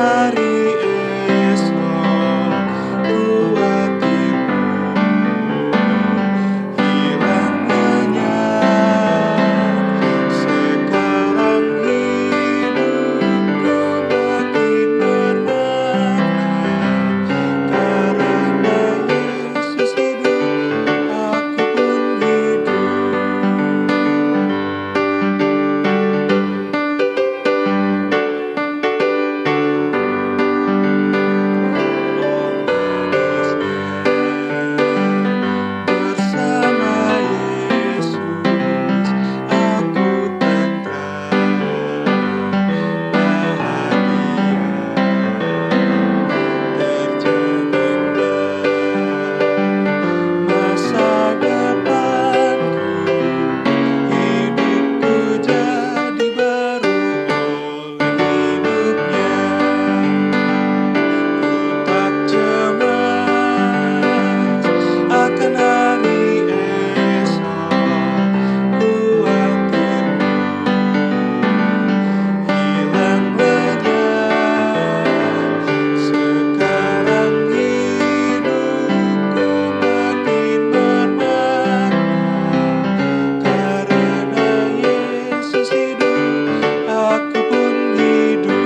hari esok, khawatirku hilang lenyap. Sekarang hidupku makin bermakna, karena Yesus hidup, aku pun bersama Yesus, aku tenang, terjamin masa depanku, hidupku jadi baru oleh hidupnya. Ku tak cemas akan hari esok, khawatirku hilang lenyap. Sekarang hidupku makin bermakna, karena Yesus hidup, aku pun hidup.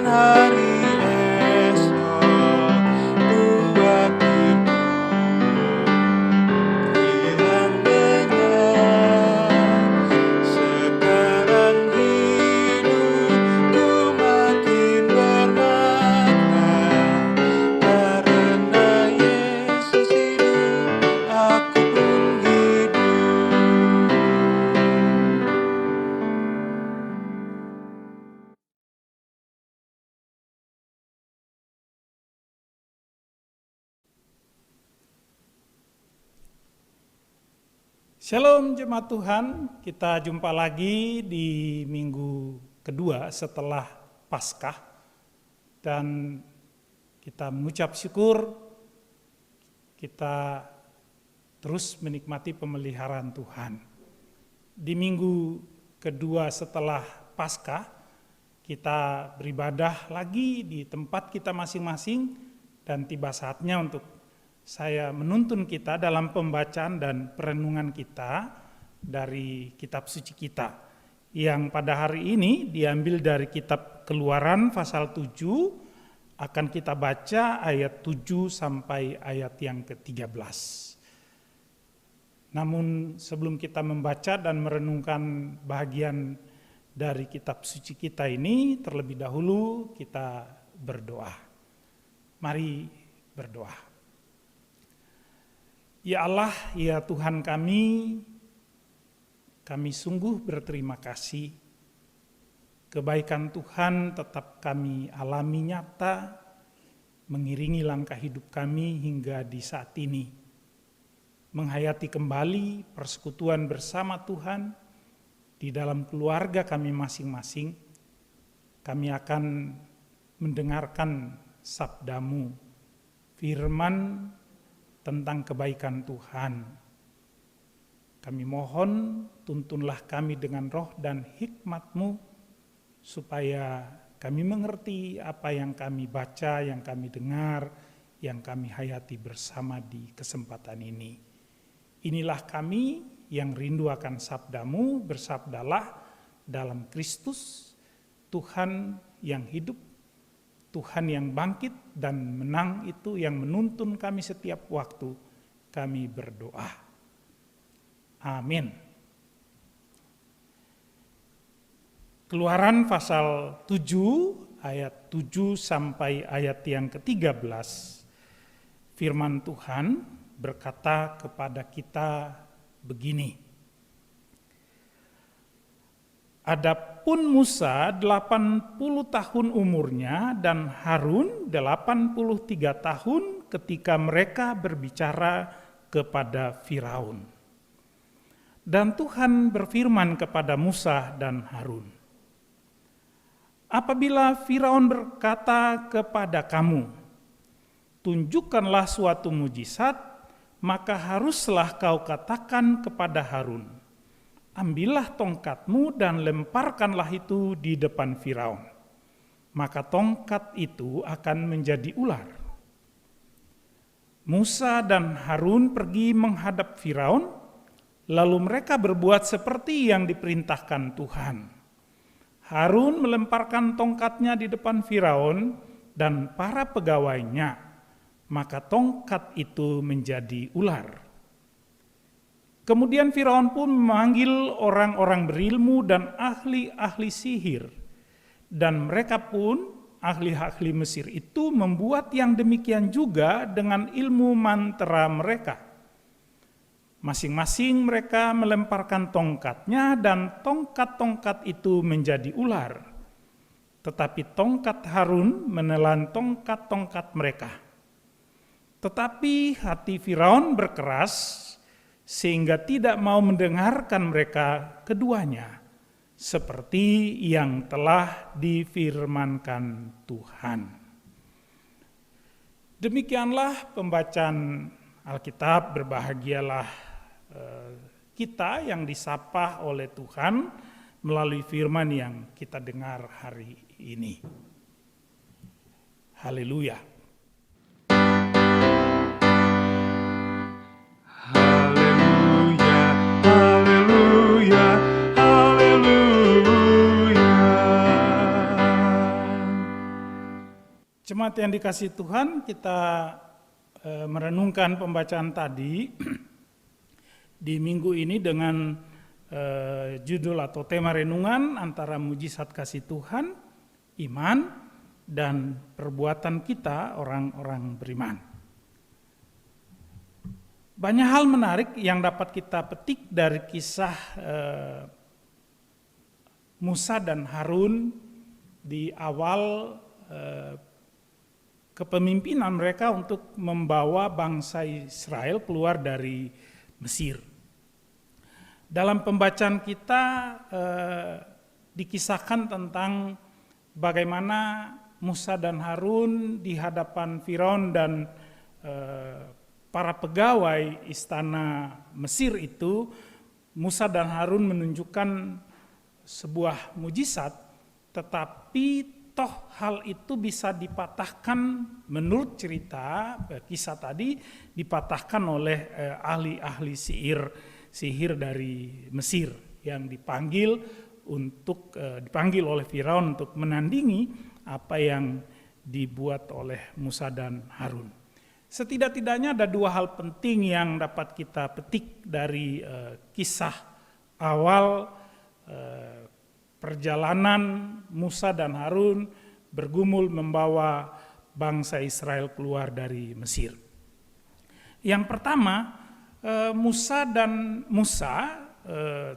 hari Shalom jemaat Tuhan, kita jumpa lagi di minggu kedua setelah Paskah dan kita mengucap syukur kita terus menikmati pemeliharaan Tuhan. Di minggu kedua setelah Paskah kita beribadah lagi di tempat kita masing-masing dan tiba saatnya untuk saya menuntun kita dalam pembacaan dan perenungan kita dari kitab suci kita yang pada hari ini diambil dari kitab Keluaran pasal 7, akan kita baca ayat 7 sampai ayat yang ke-13. Namun sebelum kita membaca dan merenungkan bagian dari kitab suci kita ini, terlebih dahulu kita berdoa. Mari berdoa. Ya Allah, ya Tuhan kami sungguh berterima kasih. Kebaikan Tuhan tetap kami alami nyata, mengiringi langkah hidup kami hingga di saat ini. Menghayati kembali persekutuan bersama Tuhan di dalam keluarga kami masing-masing. Kami akan mendengarkan sabda-Mu, firman tentang kebaikan Tuhan. Kami mohon tuntunlah kami dengan roh dan hikmat-Mu supaya kami mengerti apa yang kami baca, yang kami dengar, yang kami hayati bersama di kesempatan ini. Inilah kami yang rindu akan sabda-Mu, bersabdalah dalam Kristus, Tuhan yang hidup, Tuhan yang bangkit dan menang, itu yang menuntun kami setiap waktu kami berdoa. Amin. Keluaran pasal 7 ayat 7 sampai ayat yang ke-13. Firman Tuhan berkata kepada kita begini. Adapun Musa 80 tahun umurnya dan Harun 83 tahun ketika mereka berbicara kepada Firaun. Dan Tuhan berfirman kepada Musa dan Harun, apabila Firaun berkata kepada kamu, tunjukkanlah suatu mujizat, maka haruslah kau katakan kepada Harun, ambillah tongkatmu dan lemparkanlah itu di depan Firaun. Maka tongkat itu akan menjadi ular. Musa dan Harun pergi menghadap Firaun, lalu mereka berbuat seperti yang diperintahkan Tuhan. Harun melemparkan tongkatnya di depan Firaun dan para pegawainya, maka tongkat itu menjadi ular. Kemudian Firaun pun memanggil orang-orang berilmu dan ahli-ahli sihir. Dan mereka pun, ahli-ahli Mesir itu, membuat yang demikian juga dengan ilmu mantera mereka. Masing-masing mereka melemparkan tongkatnya dan tongkat-tongkat itu menjadi ular. Tetapi tongkat Harun menelan tongkat-tongkat mereka. Tetapi hati Firaun berkeras, sehingga tidak mau mendengarkan mereka keduanya, seperti yang telah difirmankan Tuhan. Demikianlah pembacaan Alkitab. Berbahagialah kita yang disapa oleh Tuhan melalui firman yang kita dengar hari ini. Haleluya. Jemaat yang dikasihi Tuhan, kita merenungkan pembacaan tadi di minggu ini dengan judul atau tema renungan antara mujizat kasih Tuhan, iman, dan perbuatan kita orang-orang beriman. Banyak hal menarik yang dapat kita petik dari kisah Musa dan Harun di awal kepemimpinan mereka untuk membawa bangsa Israel keluar dari Mesir. Dalam pembacaan kita dikisahkan tentang bagaimana Musa dan Harun di hadapan Firaun dan para pegawai istana Mesir itu. Musa dan Harun menunjukkan sebuah mujizat, tetapi toh hal itu bisa dipatahkan menurut cerita kisah tadi, dipatahkan oleh ahli-ahli sihir dari Mesir yang dipanggil oleh Firaun untuk menandingi apa yang dibuat oleh Musa dan Harun. Setidak-tidaknya ada dua hal penting yang dapat kita petik dari kisah awal perjalanan Musa dan Harun bergumul membawa bangsa Israel keluar dari Mesir. Yang pertama, Musa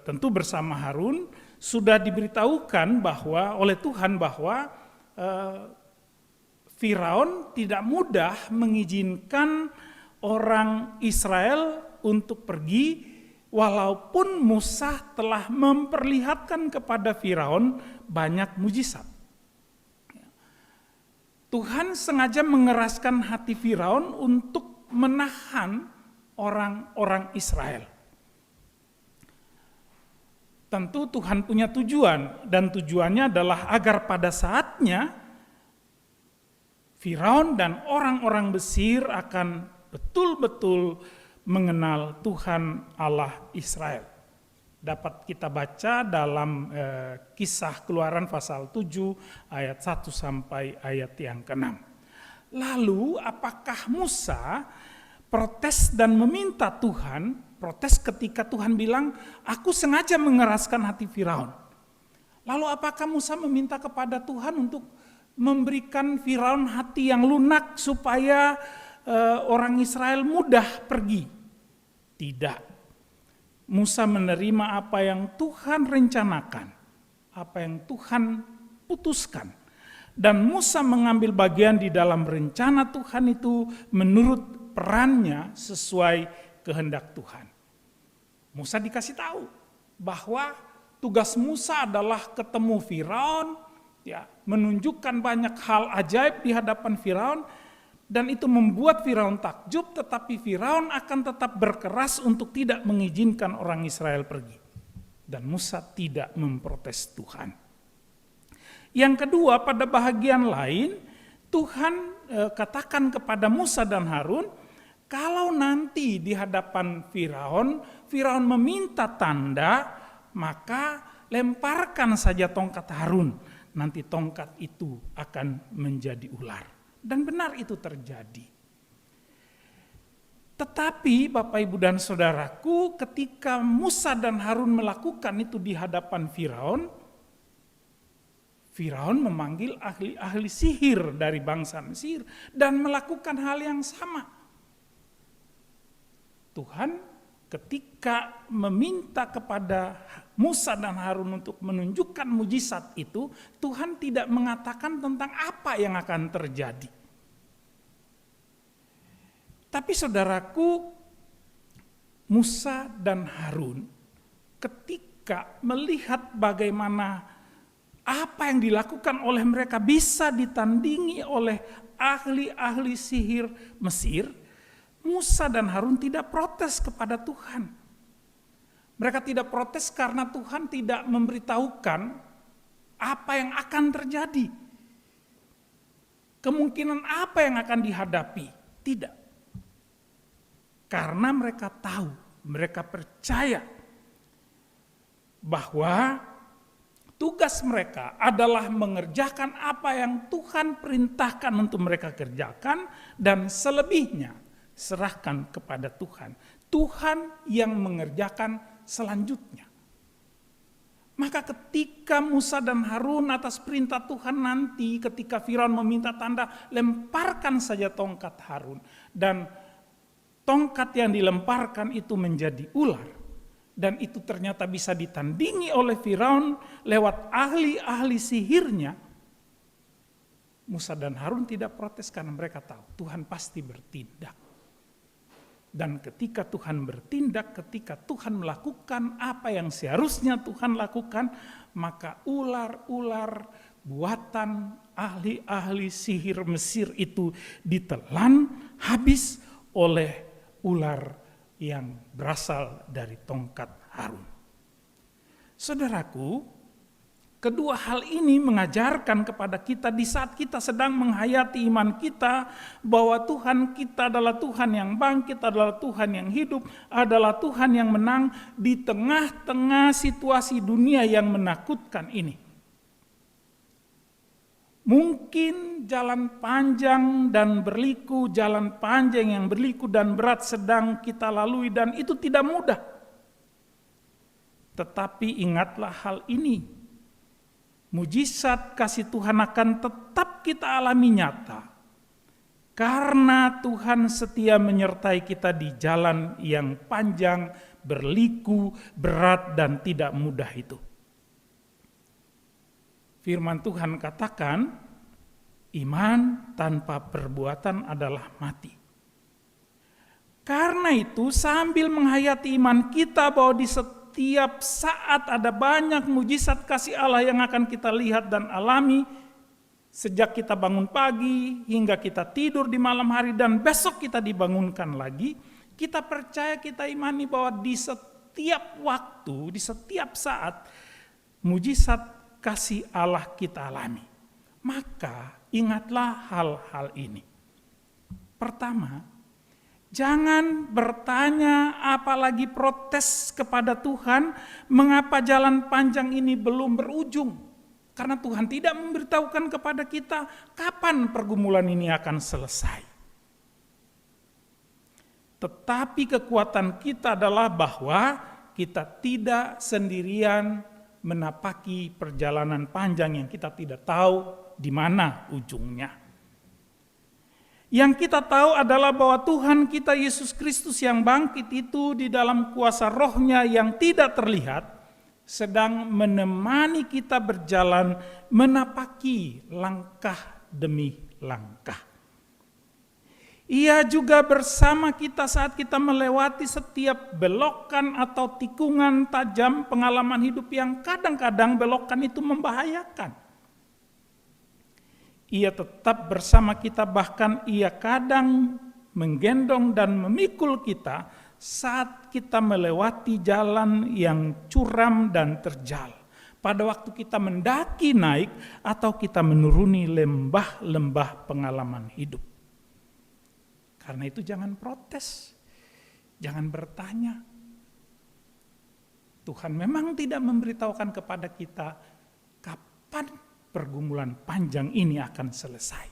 tentu bersama Harun sudah diberitahukan oleh Tuhan bahwa Firaun tidak mudah mengizinkan orang Israel untuk pergi, walaupun Musa telah memperlihatkan kepada Firaun banyak mujizat. Tuhan sengaja mengeraskan hati Firaun untuk menahan orang-orang Israel. Tentu Tuhan punya tujuan, dan tujuannya adalah agar pada saatnya Firaun dan orang-orang Mesir akan betul-betul mengenal Tuhan Allah Israel. Dapat kita baca dalam kisah Keluaran pasal 7 ayat 1 sampai ayat yang ke-6. Lalu apakah Musa protes dan meminta Tuhan, protes ketika Tuhan bilang, aku sengaja mengeraskan hati Firaun. Lalu apakah Musa meminta kepada Tuhan untuk memberikan Firaun hati yang lunak supaya orang Israel mudah pergi? Tidak. Musa menerima apa yang Tuhan rencanakan, apa yang Tuhan putuskan. Dan Musa mengambil bagian di dalam rencana Tuhan itu menurut perannya sesuai kehendak Tuhan. Musa dikasih tahu bahwa tugas Musa adalah ketemu Firaun, menunjukkan banyak hal ajaib di hadapan Firaun, dan itu membuat Firaun takjub, tetapi Firaun akan tetap berkeras untuk tidak mengizinkan orang Israel pergi. Dan Musa tidak memprotes Tuhan. Yang kedua, pada bahagian lain, Tuhan katakan kepada Musa dan Harun, kalau nanti di hadapan Firaun meminta tanda, maka lemparkan saja tongkat Harun. Nanti tongkat itu akan menjadi ular. Dan benar itu terjadi. Tetapi Bapak Ibu dan Saudaraku, ketika Musa dan Harun melakukan itu di hadapan Firaun memanggil ahli-ahli sihir dari bangsa Mesir dan melakukan hal yang sama. Tuhan ketika meminta kepada Musa dan Harun untuk menunjukkan mujizat itu, Tuhan tidak mengatakan tentang apa yang akan terjadi. Tapi saudaraku, Musa dan Harun ketika melihat bagaimana apa yang dilakukan oleh mereka bisa ditandingi oleh ahli-ahli sihir Mesir, Musa dan Harun tidak protes kepada Tuhan. Mereka tidak protes karena Tuhan tidak memberitahukan apa yang akan terjadi. Kemungkinan apa yang akan dihadapi. Tidak. Karena mereka tahu, mereka percaya bahwa tugas mereka adalah mengerjakan apa yang Tuhan perintahkan untuk mereka kerjakan, dan selebihnya serahkan kepada Tuhan. Tuhan yang mengerjakan selanjutnya. Maka ketika Musa dan Harun atas perintah Tuhan nanti, ketika Firaun meminta tanda, lemparkan saja tongkat Harun. Dan tongkat yang dilemparkan itu menjadi ular. Dan itu ternyata bisa ditandingi oleh Firaun lewat ahli-ahli sihirnya. Musa dan Harun tidak protes karena mereka tahu Tuhan pasti bertindak. Dan ketika Tuhan bertindak, ketika Tuhan melakukan apa yang seharusnya Tuhan lakukan, maka ular-ular buatan ahli-ahli sihir Mesir itu ditelan habis oleh ular yang berasal dari tongkat Harun. Saudaraku, kedua hal ini mengajarkan kepada kita di saat kita sedang menghayati iman kita bahwa Tuhan kita adalah Tuhan yang bangkit, adalah Tuhan yang hidup, adalah Tuhan yang menang di tengah-tengah situasi dunia yang menakutkan ini. Mungkin jalan panjang dan berliku, jalan panjang yang berliku dan berat sedang kita lalui dan itu tidak mudah. Tetapi ingatlah hal ini. Mujizat kasih Tuhan akan tetap kita alami nyata. Karena Tuhan setia menyertai kita di jalan yang panjang, berliku, berat dan tidak mudah itu. Firman Tuhan katakan, iman tanpa perbuatan adalah mati. Karena itu sambil menghayati iman kita bahwa di setiap saat ada banyak mujizat kasih Allah yang akan kita lihat dan alami, sejak kita bangun pagi hingga kita tidur di malam hari dan besok kita dibangunkan lagi, kita percaya, kita imani bahwa di setiap waktu, di setiap saat mujizat kasih Allah kita alami. Maka ingatlah hal-hal ini. Pertama, jangan bertanya apalagi protes kepada Tuhan mengapa jalan panjang ini belum berujung. Karena Tuhan tidak memberitahukan kepada kita kapan pergumulan ini akan selesai. Tetapi kekuatan kita adalah bahwa kita tidak sendirian menapaki perjalanan panjang yang kita tidak tahu di mana ujungnya. Yang kita tahu adalah bahwa Tuhan kita Yesus Kristus yang bangkit itu di dalam kuasa rohnya yang tidak terlihat, sedang menemani kita berjalan menapaki langkah demi langkah. Ia juga bersama kita saat kita melewati setiap belokan atau tikungan tajam pengalaman hidup yang kadang-kadang belokan itu membahayakan. Ia tetap bersama kita, bahkan ia kadang menggendong dan memikul kita saat kita melewati jalan yang curam dan terjal. Pada waktu kita mendaki naik atau kita menuruni lembah-lembah pengalaman hidup. Karena itu jangan protes, jangan bertanya. Tuhan memang tidak memberitahukan kepada kita kapan pergumulan panjang ini akan selesai.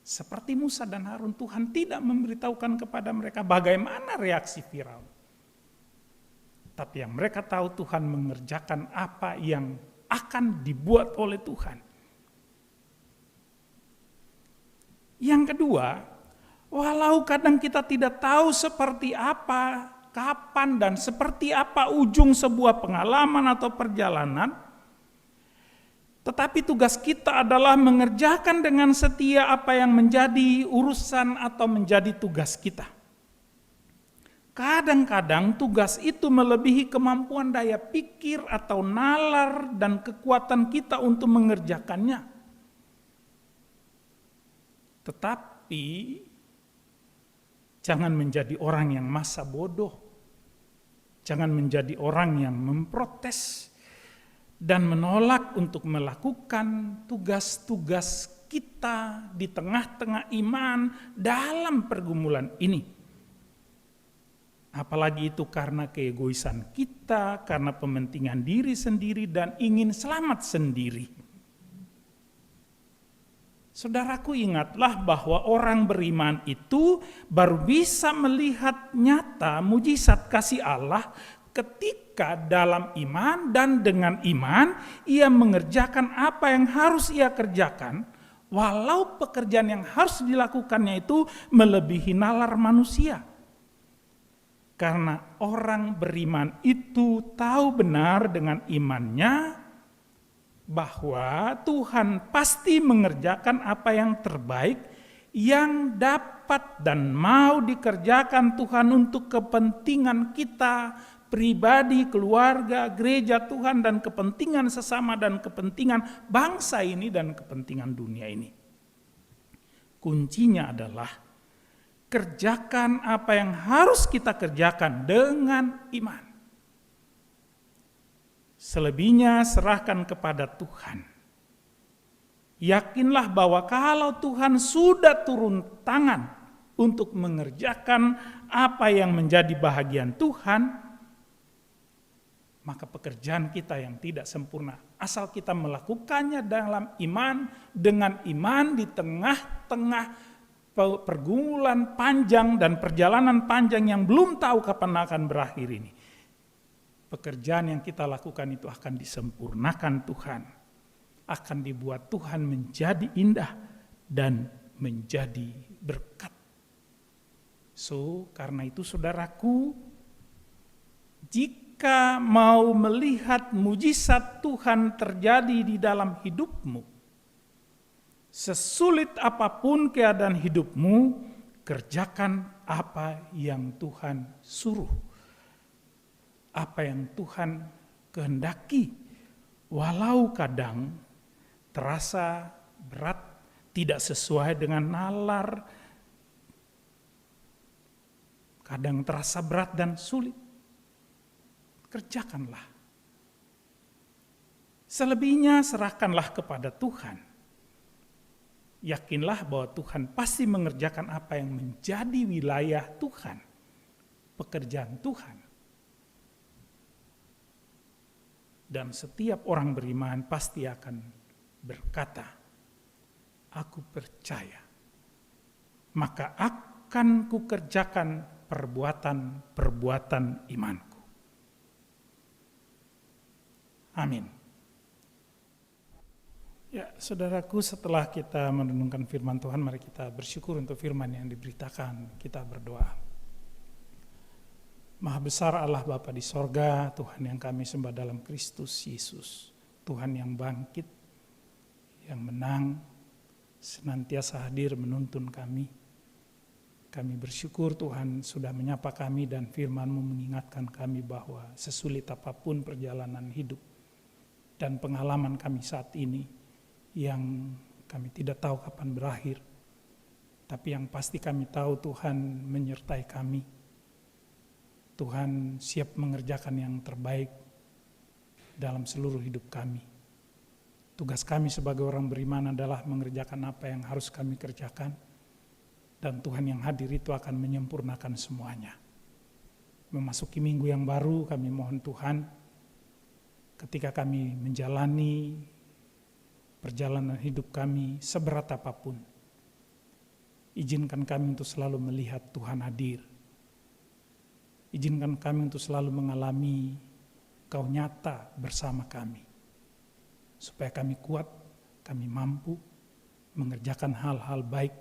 Seperti Musa dan Harun, Tuhan tidak memberitahukan kepada mereka bagaimana reaksi Firaun. Tapi yang mereka tahu Tuhan mengerjakan apa yang akan dibuat oleh Tuhan. Yang kedua, walau kadang kita tidak tahu seperti apa, kapan dan seperti apa ujung sebuah pengalaman atau perjalanan, tetapi tugas kita adalah mengerjakan dengan setia apa yang menjadi urusan atau menjadi tugas kita. Kadang-kadang tugas itu melebihi kemampuan daya pikir atau nalar dan kekuatan kita untuk mengerjakannya. Tetapi jangan menjadi orang yang masa bodoh. Jangan menjadi orang yang memprotes dan menolak untuk melakukan tugas-tugas kita di tengah-tengah iman dalam pergumulan ini. Apalagi itu karena keegoisan kita, karena kepentingan diri sendiri dan ingin selamat sendiri. Saudaraku, ingatlah bahwa orang beriman itu baru bisa melihat nyata mujizat kasih Allah ketika dalam iman dan dengan iman ia mengerjakan apa yang harus ia kerjakan, walau pekerjaan yang harus dilakukannya itu melebihi nalar manusia. Karena orang beriman itu tahu benar dengan imannya bahwa Tuhan pasti mengerjakan apa yang terbaik yang dapat dan mau dikerjakan Tuhan untuk kepentingan kita pribadi, keluarga, gereja Tuhan, dan kepentingan sesama, dan kepentingan bangsa ini, dan kepentingan dunia ini. Kuncinya adalah kerjakan apa yang harus kita kerjakan dengan iman. Selebihnya serahkan kepada Tuhan. Yakinlah bahwa kalau Tuhan sudah turun tangan untuk mengerjakan apa yang menjadi bahagian Tuhan, maka pekerjaan kita yang tidak sempurna, asal kita melakukannya dalam iman, dengan iman di tengah-tengah pergumulan panjang dan perjalanan panjang yang belum tahu kapan akan berakhir ini. Pekerjaan yang kita lakukan itu akan disempurnakan Tuhan, akan dibuat Tuhan menjadi indah dan menjadi berkat. So, karena itu saudaraku, jika mau melihat mujizat Tuhan terjadi di dalam hidupmu, sesulit apapun keadaan hidupmu, kerjakan apa yang Tuhan suruh, apa yang Tuhan kehendaki, walau kadang terasa berat, tidak sesuai dengan nalar, kadang terasa berat dan sulit. Kerjakanlah. Selebihnya serahkanlah kepada Tuhan. Yakinlah bahwa Tuhan pasti mengerjakan apa yang menjadi wilayah Tuhan, pekerjaan Tuhan. Dan setiap orang beriman pasti akan berkata, aku percaya, maka akan kukerjakan perbuatan-perbuatan imanku. Amin. Ya, saudaraku, setelah kita merenungkan firman Tuhan, mari kita bersyukur untuk firman yang diberitakan. Kita berdoa. Maha besar Allah Bapa di sorga, Tuhan yang kami sembah dalam Kristus Yesus. Tuhan yang bangkit, yang menang, senantiasa hadir menuntun kami. Kami bersyukur Tuhan sudah menyapa kami dan firman-Mu mengingatkan kami bahwa sesulit apapun perjalanan hidup dan pengalaman kami saat ini yang kami tidak tahu kapan berakhir, tapi yang pasti kami tahu Tuhan menyertai kami. Tuhan siap mengerjakan yang terbaik dalam seluruh hidup kami. Tugas kami sebagai orang beriman adalah mengerjakan apa yang harus kami kerjakan, dan Tuhan yang hadir itu akan menyempurnakan semuanya. Memasuki minggu yang baru, kami mohon Tuhan, ketika kami menjalani perjalanan hidup kami seberat apapun, izinkan kami untuk selalu melihat Tuhan hadir. Izinkan kami untuk selalu mengalami Kau nyata bersama kami, supaya kami kuat, kami mampu mengerjakan hal-hal baik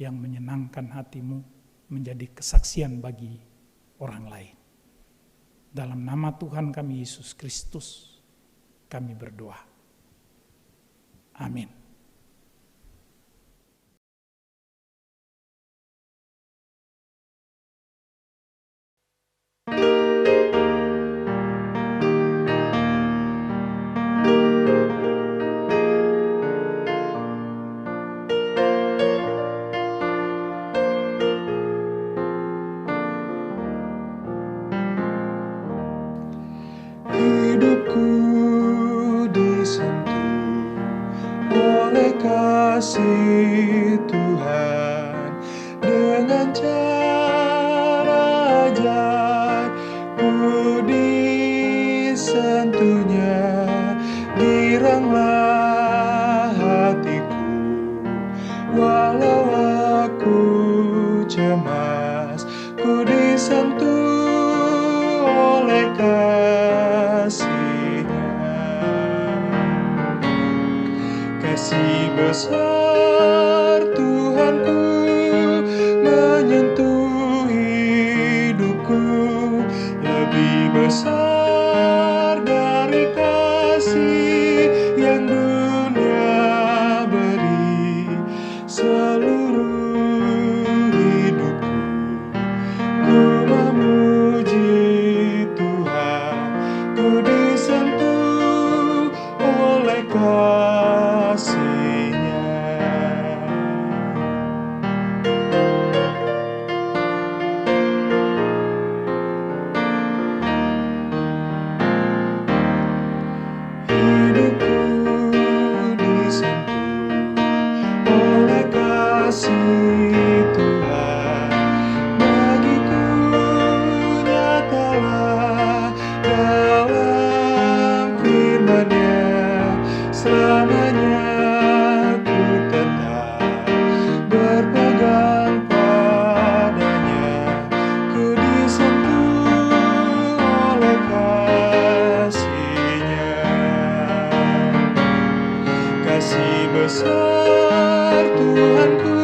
yang menyenangkan hati-Mu, menjadi kesaksian bagi orang lain. Dalam nama Tuhan kami Yesus Kristus, kami berdoa. Amin. Hidupku disentuh oleh kasih Tuhan, dengan cara ajaib ku disentuhnya. Giranglah hatiku walau aku cemas, ku disentuh oleh kasih besar Tuhanku menyentuh hidupku, lebih besar dari kasih yang dunia beri. Selalu kasih Tuhan bagiku nyatalah dalam firman-Nya. Selamanya ku tetap berpegang padanya, ku disentuh oleh kasih-Nya. Kasih besar Tuhanku